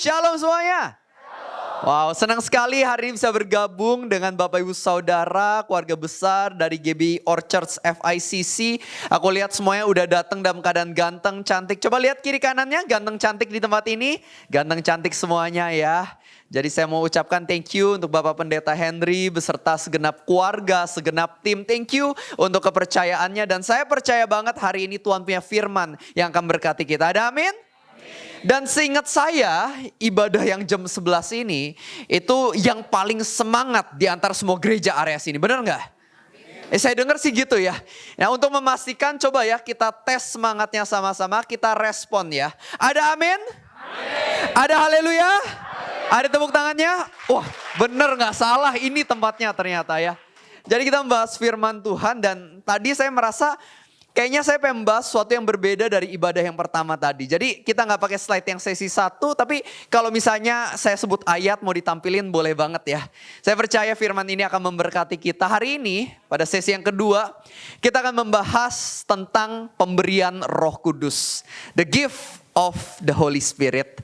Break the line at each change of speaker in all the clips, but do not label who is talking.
Shalom semuanya. Wow, senang sekali hari ini bisa bergabung dengan Bapak Ibu Saudara, keluarga besar dari GB Orchards FICC. Aku lihat semuanya udah datang dalam keadaan ganteng, cantik. Coba lihat kiri kanannya, ganteng cantik di tempat ini. Ganteng cantik semuanya ya. Jadi saya mau ucapkan thank you untuk Bapak Pendeta Henry beserta segenap keluarga, segenap tim. Thank you untuk kepercayaannya. Dan saya percaya banget hari ini Tuhan punya firman yang akan berkati kita. Ada amin? Dan seingat saya, ibadah yang jam 11 ini, itu yang paling semangat di antara semua gereja area sini. Benar nggak? Saya dengar sih gitu ya. Nah, untuk memastikan coba ya kita tes semangatnya sama-sama, kita respon ya. Ada amin? Ada haleluya? Ada tepuk tangannya? Wah, bener nggak salah, ini tempatnya ternyata ya. Jadi kita membahas firman Tuhan dan tadi saya merasa kayaknya saya pengen membahas sesuatu yang berbeda dari ibadah yang pertama tadi. Jadi kita nggak pakai slide yang sesi 1, tapi kalau misalnya saya sebut ayat mau ditampilin boleh banget ya. Saya percaya firman ini akan memberkati kita. Hari ini pada sesi yang kedua kita akan membahas tentang pemberian Roh Kudus. The gift of the Holy Spirit.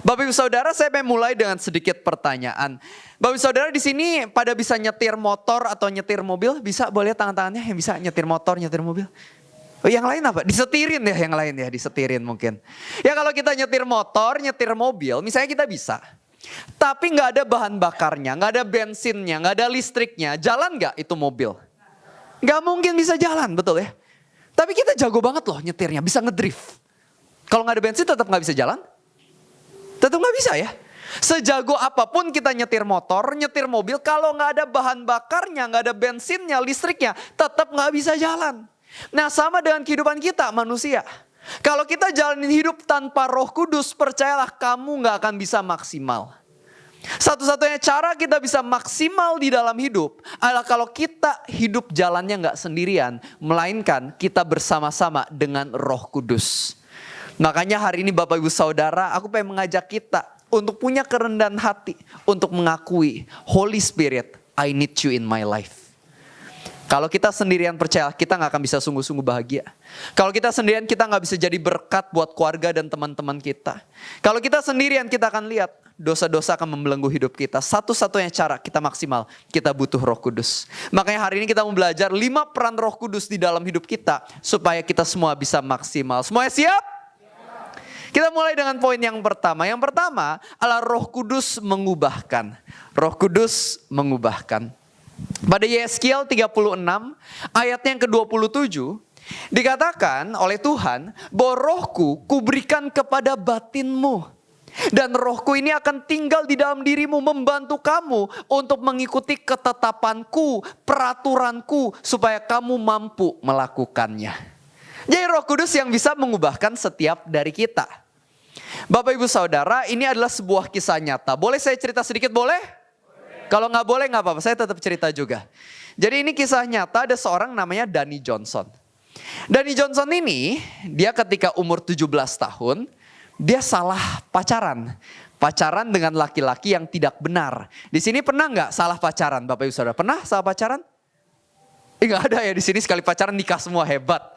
Bapak Ibu Saudara, saya pengen mulai dengan sedikit pertanyaan. Bapak Ibu Saudara di sini pada bisa nyetir motor atau nyetir mobil? Bisa, boleh tangan-tangannya yang bisa nyetir motor, nyetir mobil? Oh, yang lain apa? Disetirin ya yang lain ya, disetirin mungkin. Ya kalau kita nyetir motor, nyetir mobil, misalnya kita bisa. Tapi nggak ada bahan bakarnya, nggak ada bensinnya, nggak ada listriknya. Jalan nggak itu mobil? Nggak mungkin bisa jalan, betul ya? Tapi kita jago banget loh nyetirnya, bisa ngedrift. Kalau nggak ada bensin tetap nggak bisa jalan? Tetap nggak bisa ya? Sejago apapun kita nyetir motor, nyetir mobil, kalau nggak ada bahan bakarnya, nggak ada bensinnya, listriknya, tetap nggak bisa jalan. Nah sama dengan kehidupan kita manusia. Kalau kita jalanin hidup tanpa Roh Kudus, percayalah kamu gak akan bisa maksimal. Satu-satunya cara kita bisa maksimal di dalam hidup adalah kalau kita hidup jalannya gak sendirian, melainkan kita bersama-sama dengan Roh Kudus. Makanya hari ini Bapak Ibu Saudara, aku pengen mengajak kita untuk punya kerendahan hati, untuk mengakui Holy Spirit, I need you in my life. Kalau kita sendirian percaya kita gak akan bisa sungguh-sungguh bahagia. Kalau kita sendirian kita gak bisa jadi berkat buat keluarga dan teman-teman kita. Kalau kita sendirian kita akan lihat dosa-dosa akan membelenggu hidup kita. Satu-satunya cara kita maksimal, kita butuh Roh Kudus. Makanya hari ini kita mau belajar 5 peran Roh Kudus di dalam hidup kita. Supaya kita semua bisa maksimal. Semuanya siap? Kita mulai dengan poin yang pertama. Yang pertama adalah Roh Kudus mengubahkan. Roh Kudus mengubahkan. Pada Yeskiel 36 ayatnya yang ke-27 dikatakan oleh Tuhan bahwa rohku kuberikan kepada batinmu. Dan rohku ini akan tinggal di dalam dirimu membantu kamu untuk mengikuti ketetapanku, peraturanku supaya kamu mampu melakukannya. Jadi Roh Kudus yang bisa mengubahkan setiap dari kita. Bapak Ibu Saudara, ini adalah sebuah kisah nyata. Boleh saya cerita sedikit boleh? Kalau nggak boleh nggak apa-apa, saya tetap cerita juga. Jadi ini kisah nyata, ada seorang namanya Danny Johnson. Danny Johnson ini, dia ketika umur 17 tahun, dia salah pacaran. Pacaran dengan laki-laki yang tidak benar. Di sini pernah nggak salah pacaran Bapak Ibu Saudara? Pernah salah pacaran? Nggak ada ya di sini, sekali pacaran nikah semua, hebat.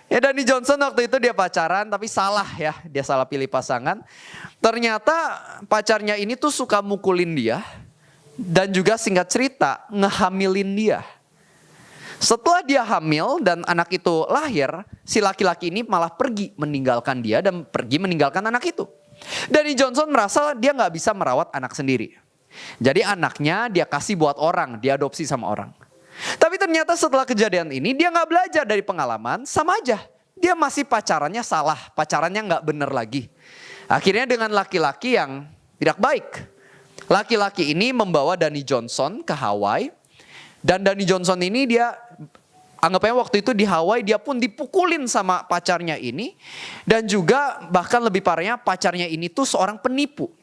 Ya Danny Johnson waktu itu dia pacaran tapi salah ya, dia salah pilih pasangan. Ternyata pacarnya ini tuh suka mukulin dia. Dan juga singkat cerita ngehamilin dia. Setelah dia hamil dan anak itu lahir, si laki-laki ini malah pergi meninggalkan dia dan pergi meninggalkan anak itu. Danny Johnson merasa dia gak bisa merawat anak sendiri. Jadi anaknya dia kasih buat orang, diadopsi sama orang. Tapi ternyata setelah kejadian ini dia gak belajar dari pengalaman, sama aja. Dia masih pacarannya salah, pacarannya gak bener lagi. Akhirnya dengan laki-laki yang tidak baik. Laki-laki ini membawa Danny Johnson ke Hawaii. Dan Danny Johnson ini dia, anggapnya waktu itu di Hawaii dia pun dipukulin sama pacarnya ini. Dan juga bahkan lebih parahnya pacarnya ini tuh seorang penipu.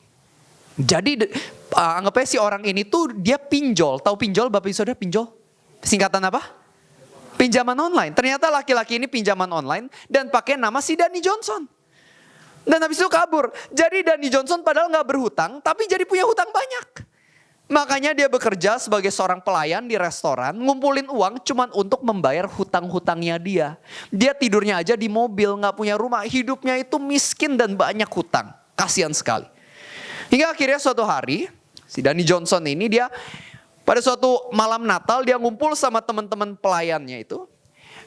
Jadi anggapnya si orang ini tuh dia pinjol. Tahu pinjol Bapak Ibu Saudara, pinjol? Singkatan apa? Pinjaman online. Ternyata laki-laki ini pinjaman online dan pakai nama si Danny Johnson. Dan habis itu kabur. Jadi Danny Johnson padahal gak berhutang, tapi jadi punya hutang banyak. Makanya dia bekerja sebagai seorang pelayan di restoran, ngumpulin uang cuman untuk membayar hutang-hutangnya dia. Dia tidurnya aja di mobil, gak punya rumah. Hidupnya itu miskin dan banyak hutang. Kasian sekali. Hingga akhirnya suatu hari, si Danny Johnson ini dia pada suatu malam Natal dia ngumpul sama teman-teman pelayannya itu.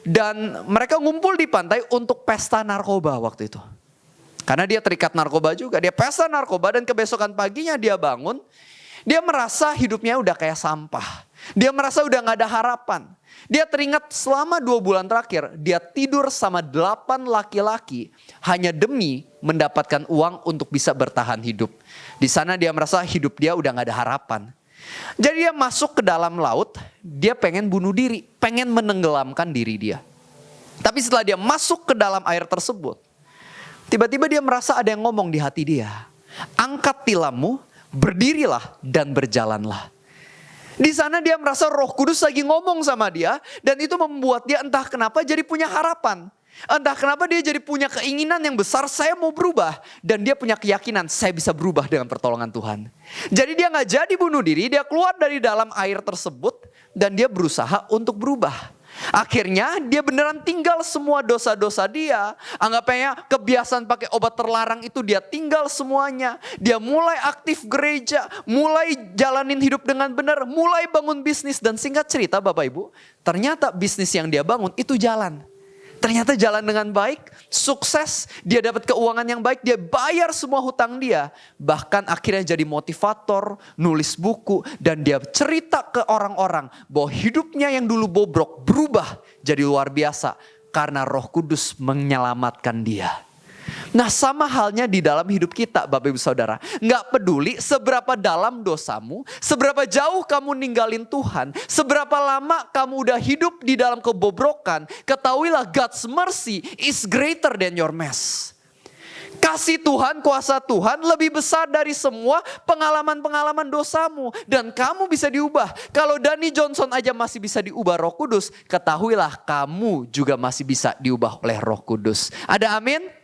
Dan mereka ngumpul di pantai untuk pesta narkoba waktu itu. Karena dia terikat narkoba juga. Dia pesta narkoba dan kebesokan paginya dia bangun. Dia merasa hidupnya udah kayak sampah. Dia merasa udah gak ada harapan. Dia teringat selama 2 bulan terakhir dia tidur sama 8 laki-laki hanya demi mendapatkan uang untuk bisa bertahan hidup. Di sana dia merasa hidup dia udah gak ada harapan. Jadi dia masuk ke dalam laut, dia pengen bunuh diri, pengen menenggelamkan diri dia. Tapi setelah dia masuk ke dalam air tersebut, tiba-tiba dia merasa ada yang ngomong di hati dia. Angkat tilammu, berdirilah dan berjalanlah. Di sana dia merasa Roh Kudus lagi ngomong sama dia dan itu membuat dia entah kenapa jadi punya harapan. Entah kenapa dia jadi punya keinginan yang besar, saya mau berubah. Dan dia punya keyakinan, saya bisa berubah dengan pertolongan Tuhan. Jadi dia gak jadi bunuh diri, dia keluar dari dalam air tersebut dan dia berusaha untuk berubah. Akhirnya dia beneran tinggal semua dosa-dosa dia. Anggapnya kebiasaan pakai obat terlarang itu dia tinggal semuanya. Dia mulai aktif gereja, mulai jalanin hidup dengan benar, mulai bangun bisnis. Dan singkat cerita Bapak Ibu, ternyata bisnis yang dia bangun itu jalan. Ternyata jalan dengan baik, sukses, dia dapat keuangan yang baik, dia bayar semua hutang dia. Bahkan akhirnya jadi motivator, nulis buku, dan dia cerita ke orang-orang bahwa hidupnya yang dulu bobrok berubah jadi luar biasa. Karena Roh Kudus menyelamatkan dia. Nah sama halnya di dalam hidup kita Bapak Ibu Saudara. Gak peduli seberapa dalam dosamu, seberapa jauh kamu ninggalin Tuhan, seberapa lama kamu udah hidup di dalam kebobrokan, ketahuilah God's mercy is greater than your mess. Kasih Tuhan, kuasa Tuhan lebih besar dari semua pengalaman-pengalaman dosamu. Dan kamu bisa diubah. Kalau Danny Johnson aja masih bisa diubah Roh Kudus, ketahuilah kamu juga masih bisa diubah oleh Roh Kudus. Ada amin?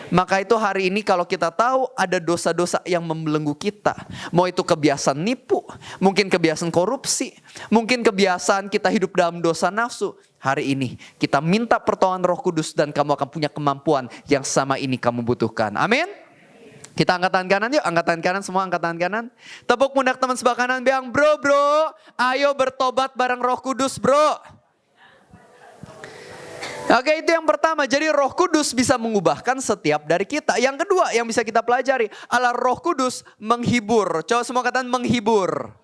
Maka itu hari ini kalau kita tahu ada dosa-dosa yang membelenggu kita. Mau itu kebiasaan nipu, mungkin kebiasaan korupsi, mungkin kebiasaan kita hidup dalam dosa nafsu. Hari ini kita minta pertolongan Roh Kudus dan kamu akan punya kemampuan yang sama ini kamu butuhkan. Amin. Kita angkat tangan kanan yuk, angkat tangan kanan semua, angkat tangan kanan. Tepuk pundak teman sebelah kanan bilang, bro, ayo bertobat bareng Roh Kudus bro. Oke, itu yang pertama. Jadi Roh Kudus bisa mengubahkan setiap dari kita. Yang kedua yang bisa kita pelajari adalah Roh Kudus menghibur. Coba semua katakan menghibur.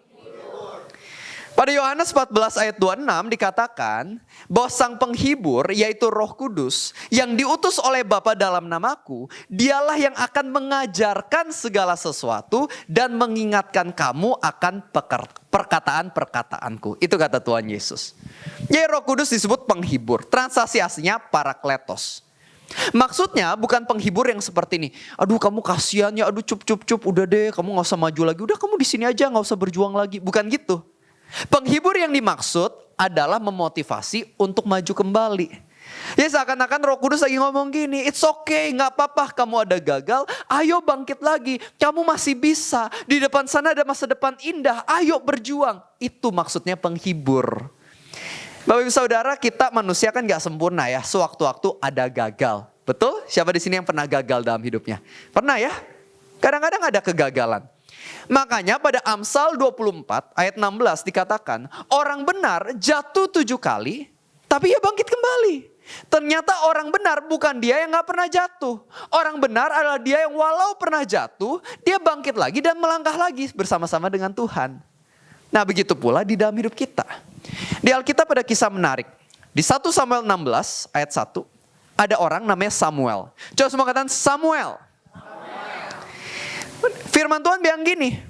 Pada Yohanes 14 ayat 26 dikatakan bahwa sang penghibur yaitu Roh Kudus yang diutus oleh Bapa dalam namaku, dialah yang akan mengajarkan segala sesuatu dan mengingatkan kamu akan perkataan-perkataanku. Itu kata Tuhan Yesus. Jadi Roh Kudus disebut penghibur. Translasi aslinya parakletos. Maksudnya bukan penghibur yang seperti ini. Aduh kamu kasihan ya, aduh cup, udah deh kamu gak usah maju lagi. Udah kamu di sini aja gak usah berjuang lagi. Bukan gitu. Penghibur yang dimaksud adalah memotivasi untuk maju kembali. Ya seakan-akan Roh Kudus lagi ngomong gini, it's okay, gak apa-apa kamu ada gagal, ayo bangkit lagi, kamu masih bisa, di depan sana ada masa depan indah, ayo berjuang. Itu maksudnya penghibur. Bapak Ibu Saudara, kita manusia kan gak sempurna ya, sewaktu-waktu ada gagal. Betul? Siapa di sini yang pernah gagal dalam hidupnya? Pernah ya? Kadang-kadang ada kegagalan. Makanya pada Amsal 24 ayat 16 dikatakan, orang benar jatuh 7 kali, tapi ia bangkit kembali. Ternyata orang benar bukan dia yang gak pernah jatuh. Orang benar adalah dia yang walau pernah jatuh, dia bangkit lagi dan melangkah lagi bersama-sama dengan Tuhan. Nah begitu pula di dalam hidup kita. Di Alkitab ada kisah menarik. Di 1 Samuel 16 ayat 1, ada orang namanya Samuel. Coba semua katakan Samuel. Firman Tuhan bilang gini,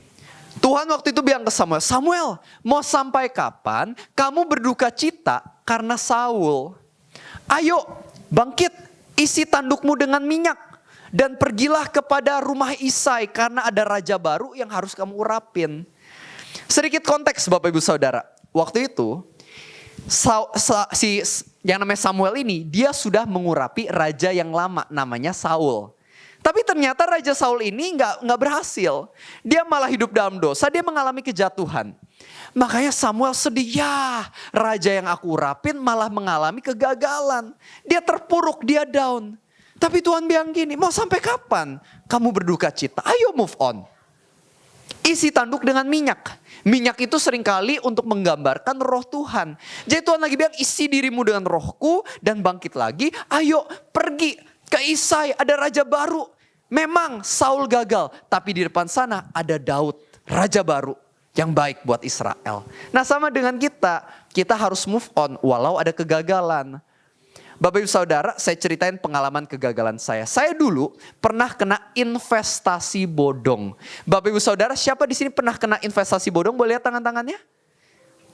Tuhan waktu itu bilang ke Samuel, Samuel mau sampai kapan kamu berduka cita karena Saul? Ayo bangkit, isi tandukmu dengan minyak dan pergilah kepada rumah Isai karena ada raja baru yang harus kamu urapin. Sedikit konteks Bapak Ibu Saudara, waktu itu yang namanya Samuel ini dia sudah mengurapi raja yang lama namanya Saul. Tapi ternyata Raja Saul ini nggak berhasil. Dia malah hidup dalam dosa, dia mengalami kejatuhan. Makanya Samuel sedih, ya raja yang aku urapin malah mengalami kegagalan. Dia terpuruk, dia down. Tapi Tuhan bilang gini, mau sampai kapan kamu berduka cita? Ayo move on. Isi tanduk dengan minyak. Minyak itu seringkali untuk menggambarkan roh Tuhan. Jadi Tuhan lagi bilang, isi dirimu dengan rohku dan bangkit lagi. Ayo pergi ke Isai, ada raja baru. Memang Saul gagal, tapi di depan sana ada Daud, raja baru yang baik buat Israel. Nah sama dengan kita harus move on walau ada kegagalan. Bapak Ibu Saudara, saya ceritain pengalaman kegagalan saya. Saya dulu pernah kena investasi bodong. Bapak Ibu Saudara, siapa di sini pernah kena investasi bodong? Boleh lihat tangan-tangannya?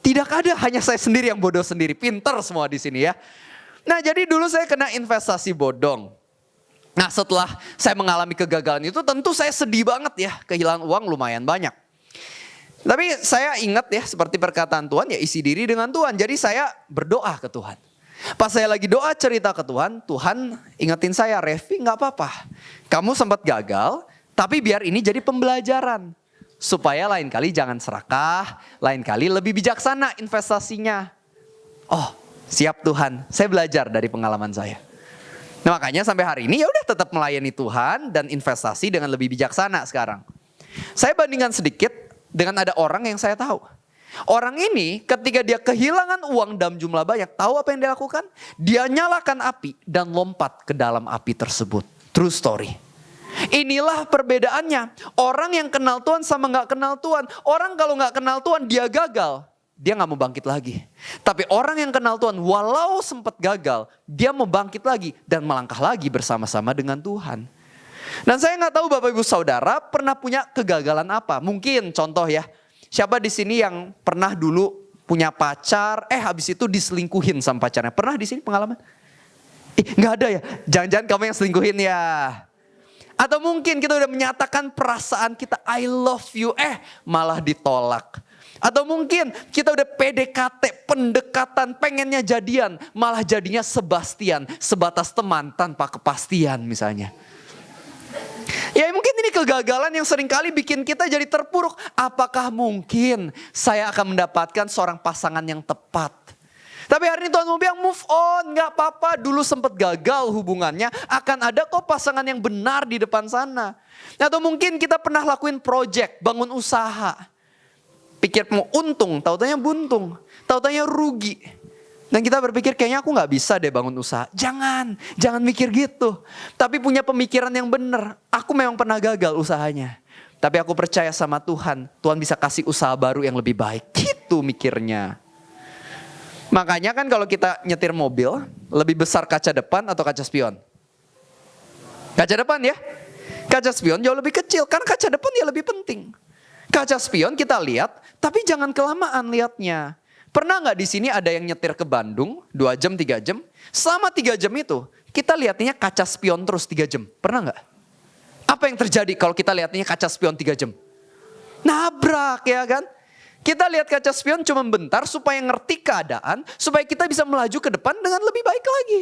Tidak ada, hanya saya sendiri yang bodoh sendiri. Pinter semua di sini ya. Nah jadi dulu saya kena investasi bodong. Nah setelah saya mengalami kegagalan itu tentu saya sedih banget ya. Kehilangan uang lumayan banyak. Tapi saya ingat ya seperti perkataan Tuhan, ya isi diri dengan Tuhan. Jadi saya berdoa ke Tuhan. Pas saya lagi doa cerita ke Tuhan, Tuhan ingetin saya, Revi gak apa-apa. Kamu sempat gagal, tapi biar ini jadi pembelajaran. Supaya lain kali jangan serakah, lain kali lebih bijaksana investasinya. Oh siap Tuhan, saya belajar dari pengalaman saya. Nah makanya sampai hari ini ya udah tetap melayani Tuhan dan investasi dengan lebih bijaksana sekarang. Saya bandingkan sedikit dengan ada orang yang saya tahu. Orang ini ketika dia kehilangan uang dalam jumlah banyak, tahu apa yang dia lakukan? Dia nyalakan api dan lompat ke dalam api tersebut. True story. Inilah perbedaannya. Orang yang kenal Tuhan sama gak kenal Tuhan. Orang kalau gak kenal Tuhan dia gagal, dia gak mau bangkit lagi. Tapi orang yang kenal Tuhan walau sempat gagal, dia mau bangkit lagi dan melangkah lagi bersama-sama dengan Tuhan. Dan saya gak tahu Bapak Ibu Saudara pernah punya kegagalan apa. Mungkin contoh ya. Siapa di sini yang pernah dulu punya pacar, habis itu diselingkuhin sama pacarnya? Pernah di sini pengalaman? Nggak ada ya? Jangan-jangan kamu yang selingkuhin ya? Atau mungkin kita udah menyatakan perasaan kita, I love you, malah ditolak. Atau mungkin kita udah PDKT, pendekatan, pengennya jadian, malah jadinya sebastian, sebatas teman tanpa kepastian misalnya. Ya mungkin ini kegagalan yang seringkali bikin kita jadi terpuruk. Apakah mungkin saya akan mendapatkan seorang pasangan yang tepat? Tapi hari ini Tuhan mau bilang move on, gak apa-apa. Dulu sempat gagal hubungannya, akan ada kok pasangan yang benar di depan sana. Atau mungkin kita pernah lakuin project, bangun usaha. Pikir mau untung, tahu-taunya buntung, tahu-taunya rugi. Dan kita berpikir kayaknya aku gak bisa deh bangun usaha. Jangan mikir gitu. Tapi punya pemikiran yang benar. Aku memang pernah gagal usahanya. Tapi aku percaya sama Tuhan. Tuhan bisa kasih usaha baru yang lebih baik. Gitu mikirnya. Makanya kan kalau kita nyetir mobil, lebih besar kaca depan atau kaca spion? Kaca depan ya. Kaca spion jauh lebih kecil. Karena kaca depan ya lebih penting. Kaca spion kita lihat, tapi jangan kelamaan lihatnya. Pernah gak di sini ada yang nyetir ke Bandung 2 jam 3 jam? Selama 3 jam itu kita lihatnya kaca spion terus 3 jam. Pernah gak? Apa yang terjadi kalau kita lihatnya kaca spion 3 jam? Nabrak ya kan? Kita lihat kaca spion cuma bentar supaya ngerti keadaan. Supaya kita bisa melaju ke depan dengan lebih baik lagi.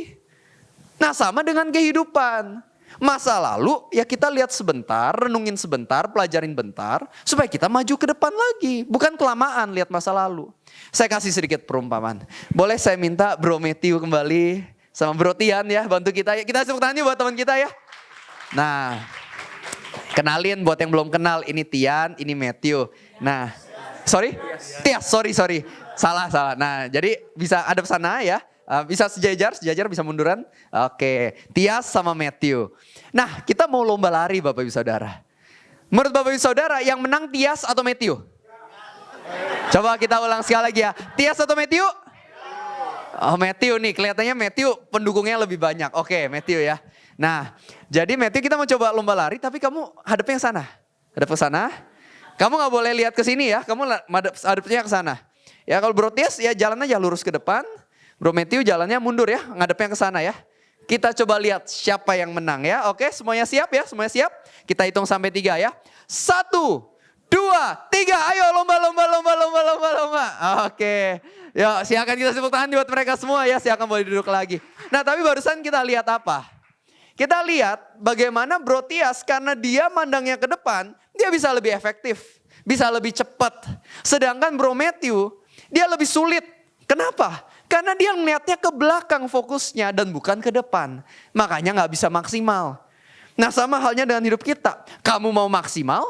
Nah sama dengan kehidupan. Masa lalu ya kita lihat sebentar, renungin sebentar, pelajarin bentar. Supaya kita maju ke depan lagi. Bukan kelamaan lihat masa lalu. Saya kasih sedikit perumpamaan. Boleh saya minta Bro Matthew kembali sama Bro Tian ya bantu kita. Kita tepuk tangan buat teman kita ya. Nah kenalin buat yang belum kenal. Ini Tian, ini Matthew. Nah sorry? Tias, sorry. Salah. Nah jadi bisa ada sana ya. Bisa sejajar bisa munduran. Oke, Tias sama Matthew. Nah kita mau lomba lari Bapak Ibu Saudara. Menurut Bapak Ibu Saudara yang menang Tias atau Matthew? Coba kita ulang sekali lagi ya. Tias atau Matthew? Oh Matthew nih, kelihatannya Matthew pendukungnya lebih banyak. Oke Matthew ya. Nah jadi Matthew kita mau coba lomba lari tapi kamu hadapnya ke sana. Hadap ke sana. Kamu gak boleh lihat ke sini ya, kamu hadapnya ke sana. Ya kalau Bro Tias ya jalan aja lurus ke depan. Bro Matthew jalannya mundur ya, ngadepnya ke sana ya. Kita coba lihat siapa yang menang ya. Oke, semuanya siap ya? Semuanya siap? Kita hitung sampai 3 ya. 1, 2, 3. Ayo lomba. Oke. Yuk, silakan kita tepuk tangan buat mereka semua ya. Silakan boleh duduk lagi. Nah, tapi barusan kita lihat apa? Kita lihat bagaimana Bro Tias karena dia mandangnya ke depan, dia bisa lebih efektif, bisa lebih cepat. Sedangkan Bro Matthew, dia lebih sulit. Kenapa? Karena dia melihatnya ke belakang fokusnya dan bukan ke depan. Makanya gak bisa maksimal. Nah sama halnya dengan hidup kita. Kamu mau maksimal?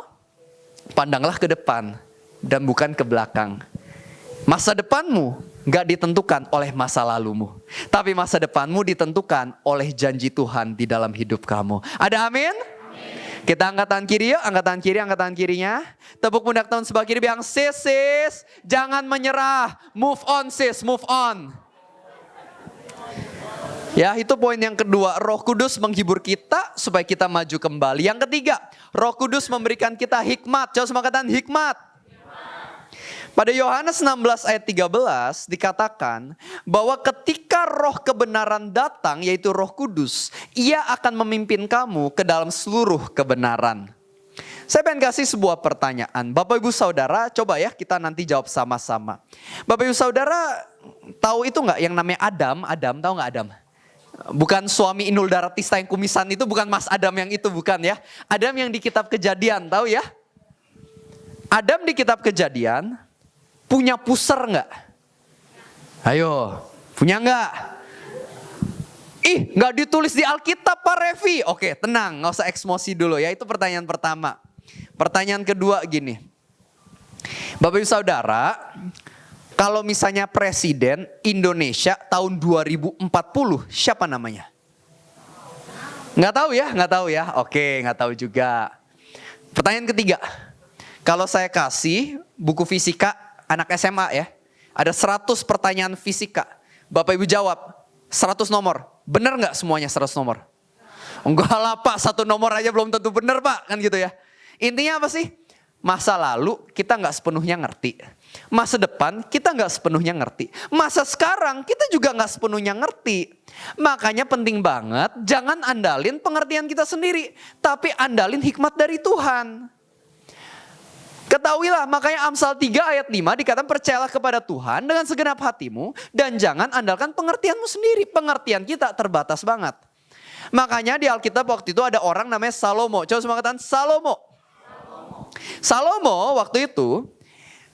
Pandanglah ke depan dan bukan ke belakang. Masa depanmu gak ditentukan oleh masa lalumu. Tapi masa depanmu ditentukan oleh janji Tuhan di dalam hidup kamu. Ada amin? Kita angkat tangan kiri yuk, angkat tangan kiri, angkat tangan kirinya. Tepuk pundak tangan sebelah kiri bilang, sis, jangan menyerah. Move on sis, move on. Ya, itu poin yang kedua. Roh Kudus menghibur kita supaya kita maju kembali. Yang ketiga, Roh Kudus memberikan kita hikmat. Coba semua katakan hikmat. Pada Yohanes 16 ayat 13 dikatakan bahwa ketika roh kebenaran datang, yaitu Roh Kudus, ia akan memimpin kamu ke dalam seluruh kebenaran. Saya pengen kasih sebuah pertanyaan. Bapak Ibu Saudara, coba ya kita nanti jawab sama-sama. Bapak Ibu Saudara tahu itu nggak yang namanya Adam? Adam, tahu nggak Adam? Bukan suami Inul Daratista yang kumisan itu, bukan Mas Adam yang itu, bukan ya. Adam yang di kitab Kejadian, tahu ya? Adam di kitab Kejadian punya pusar nggak? Ayo, punya nggak? Ih, nggak ditulis di Alkitab Pak Revi. Oke, tenang, nggak usah eksmosi dulu ya. Itu pertanyaan pertama. Pertanyaan kedua gini. Bapak Ibu Saudara, kalau misalnya presiden Indonesia tahun 2040, siapa namanya? Nggak tahu ya, nggak tahu ya. Oke, nggak tahu juga. Pertanyaan ketiga. Kalau saya kasih buku fisika anak SMA ya, ada 100 pertanyaan fisika. Bapak Ibu jawab, 100 nomor. Benar nggak semuanya 100 nomor? Enggak lah Pak, 1 nomor aja belum tentu benar Pak. Kan gitu ya. Intinya apa sih? Masa lalu kita nggak sepenuhnya ngerti. Masa depan kita nggak sepenuhnya ngerti. Masa sekarang kita juga nggak sepenuhnya ngerti. Makanya penting banget jangan andalin pengertian kita sendiri. Tapi andalin hikmat dari Tuhan. Ketahuilah, makanya Amsal 3 ayat 5 dikatakan percayalah kepada Tuhan dengan segenap hatimu dan jangan andalkan pengertianmu sendiri. Pengertian kita terbatas banget. Makanya di Alkitab waktu itu ada orang namanya Salomo. Coba semua katakan Salomo. Salomo waktu itu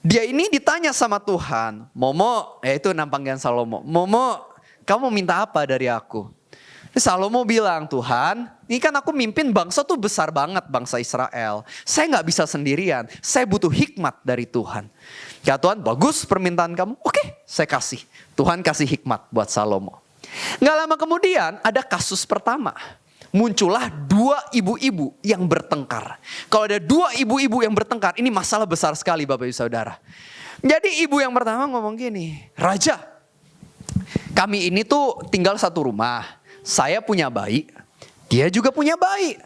dia ini ditanya sama Tuhan, Momo, itu nama panggilan Salomo. Momo, kamu minta apa dari aku? Salomo bilang, Tuhan, ini kan aku mimpin bangsa tuh besar banget, bangsa Israel. Saya gak bisa sendirian, saya butuh hikmat dari Tuhan. Ya Tuhan, bagus permintaan kamu. Oke, saya kasih. Tuhan kasih hikmat buat Salomo. Gak lama kemudian ada kasus pertama. Muncullah 2 ibu-ibu yang bertengkar. Kalau ada 2 ibu-ibu yang bertengkar, ini masalah besar sekali Bapak Ibu Saudara. Jadi ibu yang pertama ngomong gini, Raja, kami ini tuh tinggal satu rumah. Saya punya bayi, dia juga punya bayi.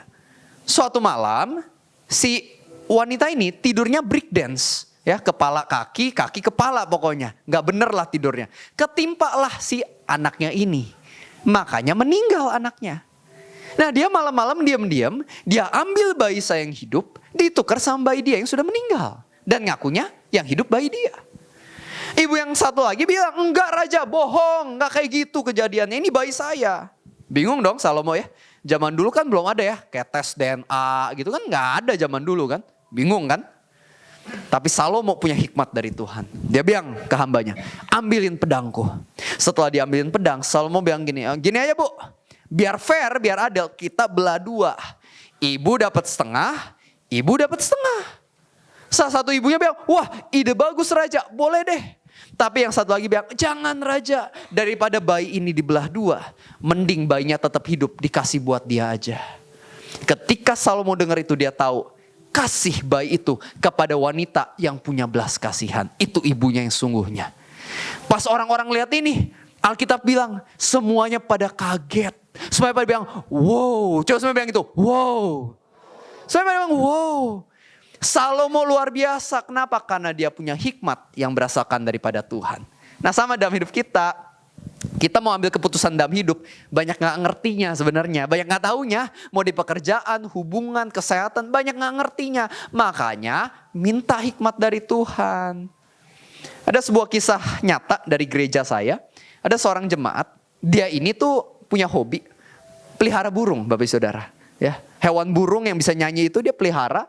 Suatu malam, si wanita ini tidurnya break dance. Ya, kepala kaki, kaki kepala pokoknya. Gak bener lah tidurnya. Ketimpalah si anaknya ini. Makanya meninggal anaknya. Nah dia malam-malam diam-diam, dia ambil bayi saya yang hidup, ditukar sama bayi dia yang sudah meninggal. Dan ngakunya yang hidup bayi dia. Ibu yang satu lagi bilang, enggak Raja, bohong, enggak kayak gitu kejadiannya, ini bayi saya. Bingung dong Salomo ya. Zaman dulu kan belum ada ya, kayak tes DNA gitu kan nggak ada zaman dulu kan. Bingung kan. Tapi Salomo punya hikmat dari Tuhan. Dia bilang ke hambanya, ambilin pedangku. Setelah diambilin pedang, Salomo bilang gini, gini aja Bu. Biar fair, biar adil, kita belah 2. Ibu dapat setengah, ibu dapat setengah. Salah satu ibunya bilang, wah ide bagus Raja, boleh deh. Tapi yang satu lagi bilang, jangan Raja, daripada bayi ini dibelah 2, mending bayinya tetap hidup dikasih buat dia aja. Ketika Salomo dengar itu dia tahu, kasih bayi itu kepada wanita yang punya belas kasihan. Itu ibunya yang sungguhnya. Pas orang-orang lihat ini, Alkitab bilang semuanya pada kaget. Semuanya pada bilang, wow. Coba semuanya bilang itu, wow. Semuanya pada bilang, wow. Salomo luar biasa. Kenapa? Karena dia punya hikmat yang berasalkan daripada Tuhan. Nah sama dalam hidup kita. Kita mau ambil keputusan dalam hidup. Banyak gak ngertinya sebenarnya. Banyak gak taunya. Mau di pekerjaan, hubungan, kesehatan. Banyak gak ngertinya. Makanya minta hikmat dari Tuhan. Ada sebuah kisah nyata dari gereja saya. Ada seorang jemaat. Dia ini tuh punya hobi. Pelihara burung Bapak Ibu Saudara. Ya, hewan burung yang bisa nyanyi itu dia pelihara.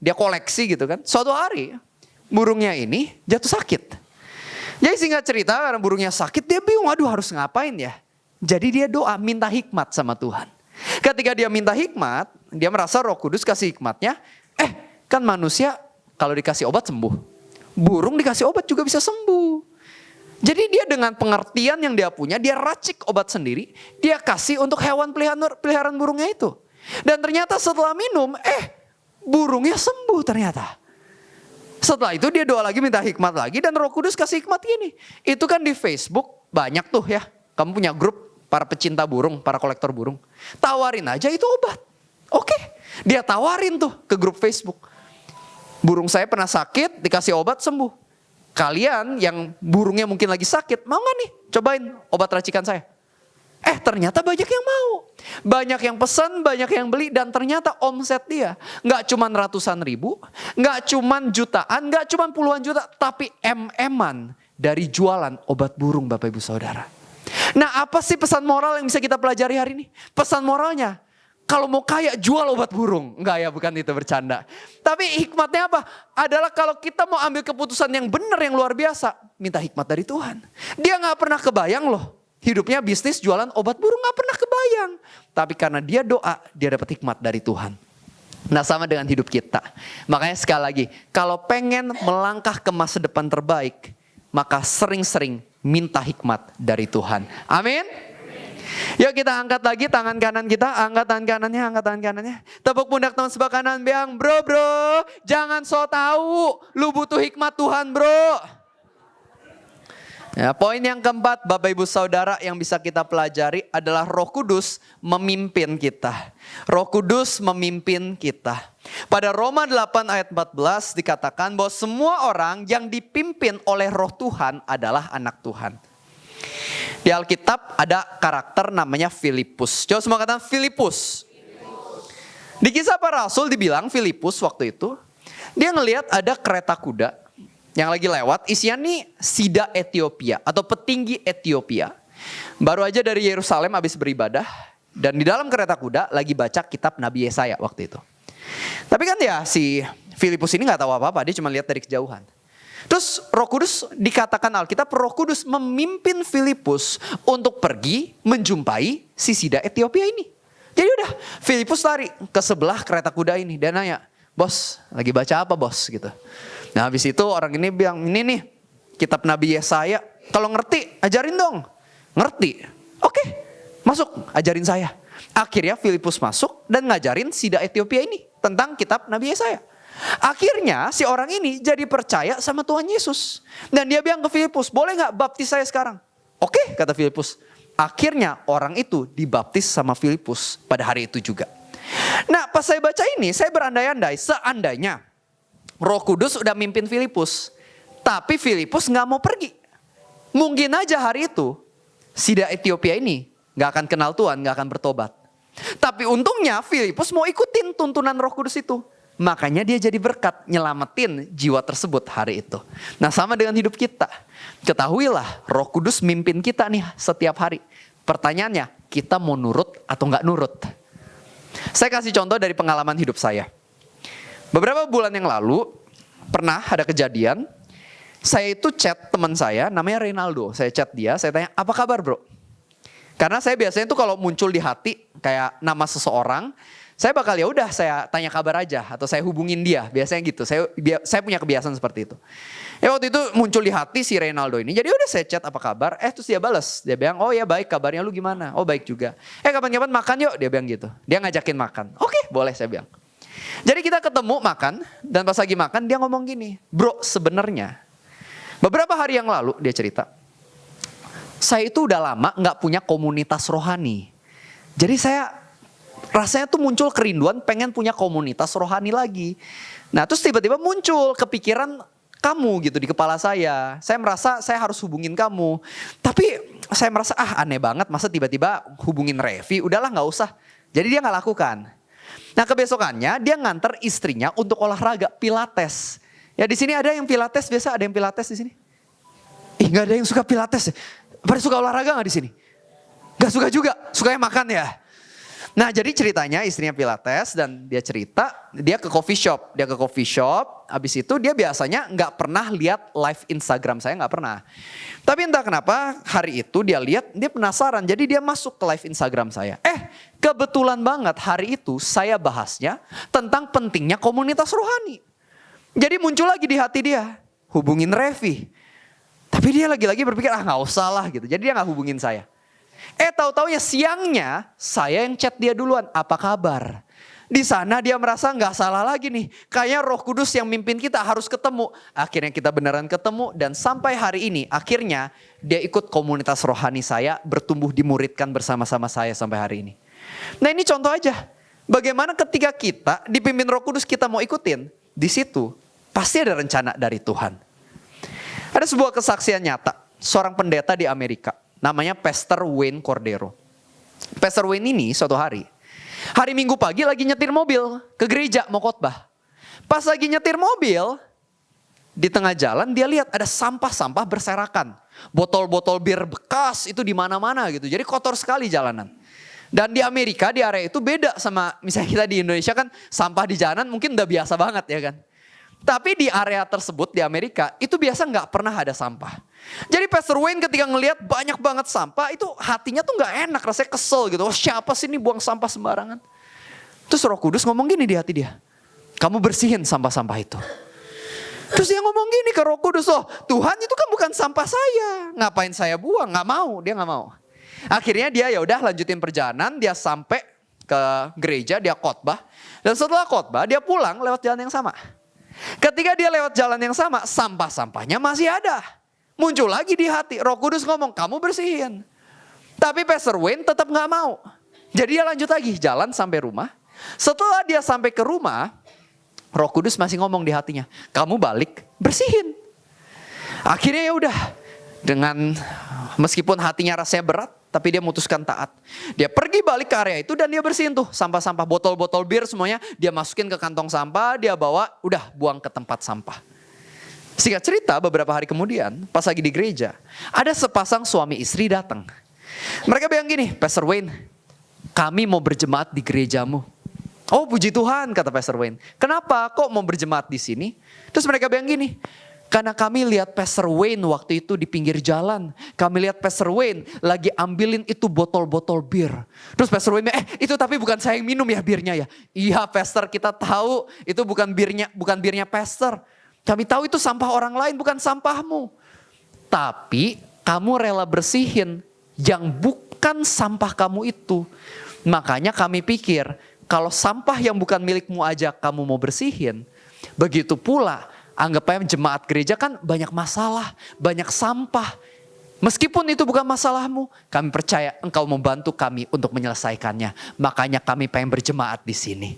Dia koleksi gitu kan. Suatu hari burungnya ini jatuh sakit. Jadi singkat cerita karena burungnya sakit dia bingung. Aduh harus ngapain ya. Jadi dia doa minta hikmat sama Tuhan. Ketika dia minta hikmat. Dia merasa Roh Kudus kasih hikmatnya. Kan manusia kalau dikasih obat sembuh. Burung dikasih obat juga bisa sembuh. Jadi dia dengan pengertian yang dia punya, dia racik obat sendiri, dia kasih untuk hewan peliharaan burungnya itu. Dan ternyata setelah minum, burungnya sembuh ternyata. Setelah itu dia doa lagi, minta hikmat lagi, dan Roh Kudus kasih hikmat gini. Itu kan di Facebook banyak tuh ya, kamu punya grup para pecinta burung, para kolektor burung. Tawarin aja itu obat. Oke, dia tawarin tuh ke grup Facebook. Burung saya pernah sakit, dikasih obat sembuh. Kalian yang burungnya mungkin lagi sakit, mau gak nih cobain obat racikan saya? Ternyata banyak yang mau. Banyak yang pesan, banyak yang beli, dan ternyata omset dia gak cuman ratusan ribu, gak cuman jutaan, gak cuman puluhan juta, tapi MM-an dari jualan obat burung Bapak Ibu Saudara. Nah, apa sih pesan moral yang bisa kita pelajari hari ini? Pesan moralnya, kalau mau kaya jual obat burung. Enggak ya, bukan itu, bercanda. Tapi hikmatnya apa? Adalah kalau kita mau ambil keputusan yang benar, yang luar biasa, minta hikmat dari Tuhan. Dia gak pernah kebayang loh, hidupnya bisnis jualan obat burung, gak pernah kebayang. Tapi karena dia doa, dia dapat hikmat dari Tuhan. Nah, sama dengan hidup kita. Makanya sekali lagi, kalau pengen melangkah ke masa depan terbaik, maka sering-sering minta hikmat dari Tuhan. Amin. Yuk kita angkat lagi tangan kanan kita, angkat tangan kanannya. Tepuk pundak teman sebelah kanan, bilang, bro, jangan so tahu, lu butuh hikmat Tuhan bro. Ya, poin yang keempat Bapak Ibu Saudara yang bisa kita pelajari adalah Roh Kudus memimpin kita. Roh Kudus memimpin kita. Pada Roma 8 ayat 14 dikatakan bahwa semua orang yang dipimpin oleh Roh Tuhan adalah anak Tuhan. Di Alkitab ada karakter namanya Filipus. Coba semua katakan Filipus. Di Kisah Para Rasul dibilang Filipus waktu itu, dia ngelihat ada kereta kuda yang lagi lewat, isinya nih Sida Ethiopia atau petinggi Ethiopia. Baru aja dari Yerusalem habis beribadah, dan di dalam kereta kuda lagi baca kitab Nabi Yesaya waktu itu. Tapi kan ya si Filipus ini gak tahu apa-apa, dia cuma lihat dari kejauhan. Terus Roh Kudus, dikatakan Alkitab, Roh Kudus memimpin Filipus untuk pergi menjumpai si Sida Ethiopia ini. Jadi udah Filipus lari ke sebelah kereta kuda ini. Dia nanya, bos lagi baca apa bos gitu. Nah habis itu orang ini bilang, ini nih kitab Nabi Yesaya. Kalau ngerti ajarin dong. Ngerti? Oke, masuk ajarin saya. Akhirnya Filipus masuk dan ngajarin Sida Ethiopia ini tentang kitab Nabi Yesaya. Akhirnya si orang ini jadi percaya sama Tuhan Yesus. Dan dia bilang ke Filipus, boleh gak baptis saya sekarang? Oke, kata Filipus. Akhirnya orang itu dibaptis sama Filipus pada hari itu juga. Nah pas saya baca ini, saya berandai-andai seandainya Roh Kudus udah mimpin Filipus, tapi Filipus gak mau pergi. Mungkin aja hari itu Sida Ethiopia ini gak akan kenal Tuhan, gak akan bertobat. Tapi untungnya Filipus mau ikutin tuntunan Roh Kudus itu. Makanya dia jadi berkat nyelamatin jiwa tersebut hari itu. Nah sama dengan hidup kita. Ketahuilah Roh Kudus mimpin kita nih setiap hari. Pertanyaannya, kita mau nurut atau gak nurut? Saya kasih contoh dari pengalaman hidup saya. Beberapa bulan yang lalu pernah ada kejadian. Saya itu chat teman saya namanya Reynaldo. Saya chat dia, saya tanya apa kabar bro? Karena saya biasanya tuh kalau muncul di hati kayak nama seseorang, saya bakal ya udah saya tanya kabar aja atau saya hubungin dia, biasanya gitu. Saya punya kebiasaan seperti itu. Ya waktu itu muncul di hati si Reynaldo ini. Jadi udah saya chat apa kabar? Terus dia balas. Dia bilang, "Oh ya baik, kabarnya lu gimana?" "Oh baik juga." "Kapan-kapan makan yuk." Dia bilang gitu. Dia ngajakin makan. "Oke, boleh," saya bilang. Jadi kita ketemu makan, dan pas lagi makan dia ngomong gini, "Bro, sebenarnya beberapa hari yang lalu," dia cerita, "saya itu udah lama gak punya komunitas rohani. Jadi saya rasanya tuh muncul kerinduan pengen punya komunitas rohani lagi. Nah terus tiba-tiba muncul kepikiran kamu gitu di kepala saya. Saya merasa saya harus hubungin kamu. Tapi saya merasa aneh banget masa tiba-tiba hubungin Revi. Udahlah gak usah." Jadi dia gak lakukan. Nah kebesokannya dia nganter istrinya untuk olahraga pilates. Ya di sini ada yang pilates, biasa ada yang pilates di sini. Gak ada yang suka pilates. Pada suka olahraga gak di sini? Gak suka juga, sukanya makan ya. Nah jadi ceritanya istrinya pilates dan dia cerita dia ke coffee shop. Dia ke coffee shop, habis itu dia biasanya gak pernah lihat live Instagram saya, gak pernah. Tapi entah kenapa hari itu dia lihat, dia penasaran. Jadi dia masuk ke live Instagram saya. Kebetulan banget hari itu saya bahasnya tentang pentingnya komunitas rohani. Jadi muncul lagi di hati dia, hubungin Revi. Tapi dia lagi-lagi berpikir, nggak usah lah gitu. Jadi dia nggak hubungin saya. Tahu-taunya siangnya saya yang chat dia duluan, apa kabar? Di sana dia merasa nggak salah lagi nih. Kayaknya Roh Kudus yang mimpin kita harus ketemu. Akhirnya kita beneran ketemu dan sampai hari ini akhirnya dia ikut komunitas rohani saya, bertumbuh dimuridkan bersama-sama saya sampai hari ini. Nah ini contoh aja. Bagaimana ketika kita dipimpin Roh Kudus kita mau ikutin, di situ pasti ada rencana dari Tuhan. Ada sebuah kesaksian nyata, seorang pendeta di Amerika, namanya Pastor Wayne Cordero. Pastor Wayne ini suatu hari Minggu pagi lagi nyetir mobil ke gereja mau khotbah. Pas lagi nyetir mobil, di tengah jalan dia lihat ada sampah-sampah berserakan. Botol-botol bir bekas itu di mana-mana gitu. Jadi kotor sekali jalanan. Dan di Amerika di area itu beda sama misalnya kita di Indonesia kan sampah di jalanan mungkin udah biasa banget ya kan. Tapi di area tersebut di Amerika itu biasa nggak pernah ada sampah. Jadi Pastor Wayne ketika ngelihat banyak banget sampah itu hatinya tuh nggak enak, rasanya kesel gitu. Oh siapa sih ini buang sampah sembarangan? Terus Roh Kudus ngomong gini di hati dia, kamu bersihin sampah-sampah itu. Terus dia ngomong gini ke Roh Kudus, oh Tuhan itu kan bukan sampah saya, ngapain saya buang? Nggak mau, dia nggak mau. Akhirnya dia ya udah lanjutin perjalanan, dia sampai ke gereja, dia khotbah, dan setelah khotbah dia pulang lewat jalan yang sama. Ketika dia lewat jalan yang sama, sampah-sampahnya masih ada. Muncul lagi di hati, Roh Kudus ngomong, kamu bersihin. Tapi Pastor Wayne tetap gak mau. Jadi dia lanjut lagi, jalan sampai rumah. Setelah dia sampai ke rumah, Roh Kudus masih ngomong di hatinya, kamu balik, bersihin. Akhirnya ya udah, dengan meskipun hatinya rasanya berat, tapi dia memutuskan taat. Dia pergi balik ke area itu dan dia bersihin tuh sampah-sampah, botol-botol bir semuanya. Dia masukin ke kantong sampah, dia bawa, udah buang ke tempat sampah. Singkat cerita beberapa hari kemudian, pas lagi di gereja, ada sepasang suami istri datang. Mereka bilang gini, Pastor Wayne, kami mau berjemaat di gerejamu. Oh puji Tuhan kata Pastor Wayne. Kenapa kok mau berjemaat di sini? Terus mereka bilang gini, karena kami lihat Pastor Wayne waktu itu di pinggir jalan. Kami lihat Pastor Wayne lagi ambilin itu botol-botol bir. Terus Pastor Wayne, itu tapi bukan saya yang minum ya birnya ya. Iya Pastor, kita tahu itu bukan birnya Pastor. Kami tahu itu sampah orang lain, bukan sampahmu. Tapi kamu rela bersihin yang bukan sampah kamu itu. Makanya kami pikir kalau sampah yang bukan milikmu aja kamu mau bersihin, begitu pula anggap aja jemaat gereja kan banyak masalah, banyak sampah. Meskipun itu bukan masalahmu, kami percaya engkau membantu kami untuk menyelesaikannya. Makanya kami pengen berjemaat di sini.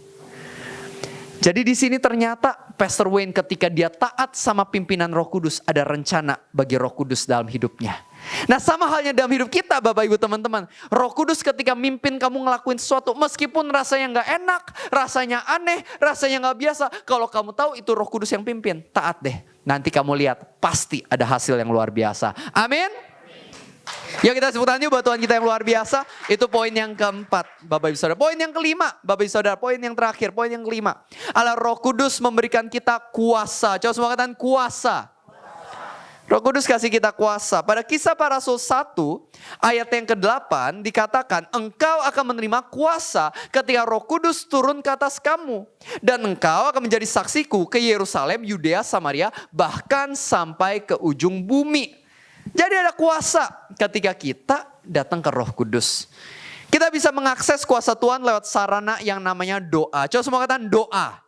Jadi di sini ternyata Pastor Wayne ketika dia taat sama pimpinan Roh Kudus, ada rencana bagi Roh Kudus dalam hidupnya. Nah sama halnya dalam hidup kita Bapak Ibu teman-teman. Roh Kudus ketika mimpin kamu ngelakuin sesuatu meskipun rasanya gak enak, rasanya aneh, rasanya gak biasa. Kalau kamu tahu itu Roh Kudus yang pimpin, taat deh. Nanti kamu lihat pasti ada hasil yang luar biasa. Amin. Yuk kita sebutan yuk buat Tuhan kita yang luar biasa. Itu poin yang keempat Bapak Ibu Saudara. Poin yang kelima Bapak Ibu Saudara. Poin yang terakhir, poin yang kelima. Allah Roh Kudus memberikan kita kuasa. Coba semua katakan kuasa. Roh Kudus kasih kita kuasa. Pada Kisah Para Rasul 1 ayat yang ke-8 dikatakan engkau akan menerima kuasa ketika Roh Kudus turun ke atas kamu. Dan engkau akan menjadi saksiku ke Yerusalem, Yudea, Samaria, bahkan sampai ke ujung bumi. Jadi ada kuasa ketika kita datang ke Roh Kudus. Kita bisa mengakses kuasa Tuhan lewat sarana yang namanya doa. Coba semua katakan doa.